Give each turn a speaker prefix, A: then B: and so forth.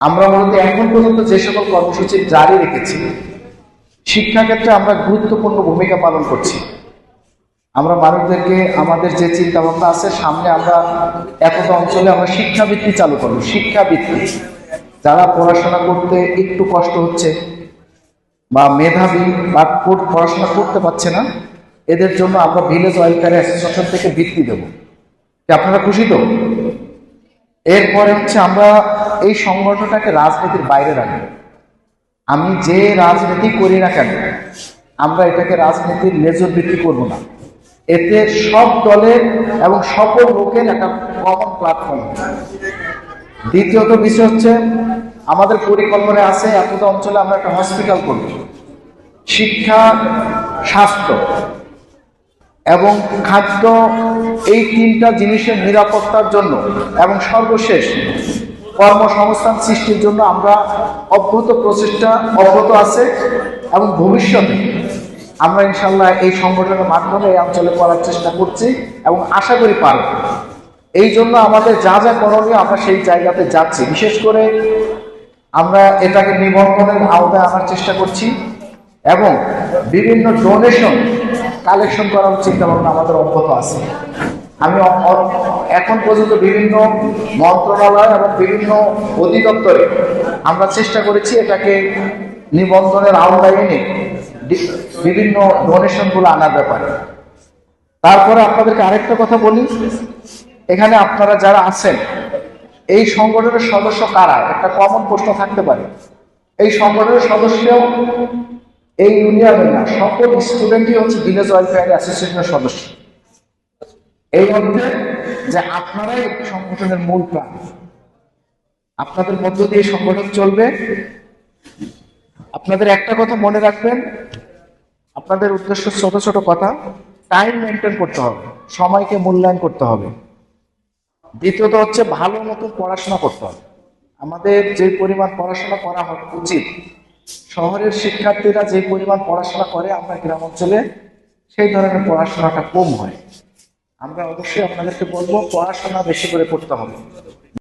A: আমরা মূলত এখন পর্যন্ত যে সকল কর্মসূচি জারি রেখেছি, শিক্ষাক্ষেত্রে আমরা গুরুত্বপূর্ণ ভূমিকা পালন করছি। আমরা মানুষদেরকে আমাদের যে চিন্তা ভাবনা আছে, সামনে আমরা এতটা অঞ্চলে আমরা শিক্ষাবৃত্তি চালু করবো। শিক্ষাবৃত্তি, যারা পড়াশোনা করতে একটু কষ্ট হচ্ছে বা মেধাবী বা পড়াশোনা করতে পারছে না, এদের জন্য আমরা ভিলেজ ওয়েলফেয়ার অ্যাসোসিয়েশন থেকে বৃত্তি দেব। আপনারা খুশি তো? এরপরে হচ্ছে আমরা এই সংগঠনটাকে রাজনীতির বাইরে রাখবো। আমি যে রাজনীতি করি না কেন, আমরা এটাকে রাজনীতির লেজর বৃত্তি করব না। এতে সব দলের এবং সকল লোকের একটা কমন প্ল্যাটফর্ম। দ্বিতীয়ত বিষয় হচ্ছে, আমাদের পরিকল্পনায় আছে এতটা অঞ্চলে আমরা একটা হসপিটাল করব। শিক্ষা, স্বাস্থ্য এবং খাদ্য, এই তিনটা জিনিসের নিরাপত্তার জন্য এবং সর্বশেষ কর্মসংস্থান সৃষ্টির জন্য আমরা অব্যাহত প্রচেষ্টা অব্যাহত আছে এবং ভবিষ্যতে আমরা ইনশাল্লাহ এই সংগঠনের মাধ্যমে এই অঞ্চলে করার চেষ্টা করছি এবং আশা করি পারব। এই জন্য আমাদের যা যা করণীয় আমরা সেই জায়গাতে যাচ্ছি। বিশেষ করে আমরা এটাকে নিবন্ধনের আওতায় আনার চেষ্টা করছি এবং বিভিন্ন ডোনেশন কালেকশন করার চিন্তা ভাবনা আমাদের অব্যাহত আছে। আমি এখন পর্যন্ত বিভিন্ন মন্ত্রণালয় এবং বিভিন্ন অধিদপ্তরে আমরা চেষ্টা করেছি এটাকে নিবন্ধনের আওতায় এনে বিভিন্ন ডোনেশনগুলো আনার ব্যাপারে। তারপরে আপনাদেরকে আরেকটা কথা বলি, এখানে আপনারা যারা আছেন, এই সংগঠনের সদস্য কারা? একটা কমন প্রশ্ন থাকতে পারে। এই সংগঠনের সদস্য এই ইউনিয়নের না, সকল স্টুডেন্টই হচ্ছে ভিলেজ ওয়েলফেয়ার অ্যাসোসিয়েশনের সদস্য। এই অর্থে যে আপনারাই একটি সংগঠনের মূল প্রাণ, আপনাদের মধ্য দিয়ে সংগঠন চলবে। আপনাদের একটা কথা মনে রাখবেন, আপনাদের উদ্দেশ্য ছোট ছোট কথা, টাইম মেনটেন করতে হবে, সময়কে মূল্যায়ন করতে হবে। দ্বিতীয়ত হচ্ছে ভালো মতো পড়াশোনা করতে হবে। আমাদের যে পরিমাণ পড়াশোনা করা উচিত, শহরের শিক্ষার্থীরা যে পরিমাণ পড়াশোনা করে, আমরা গ্রাম অঞ্চলে সেই ধরনের পড়াশোনাটা কম হয়। আমরা অবশ্যই আপনাদেরকে বলবো পড়াশোনা বেশি করে করতে হবে।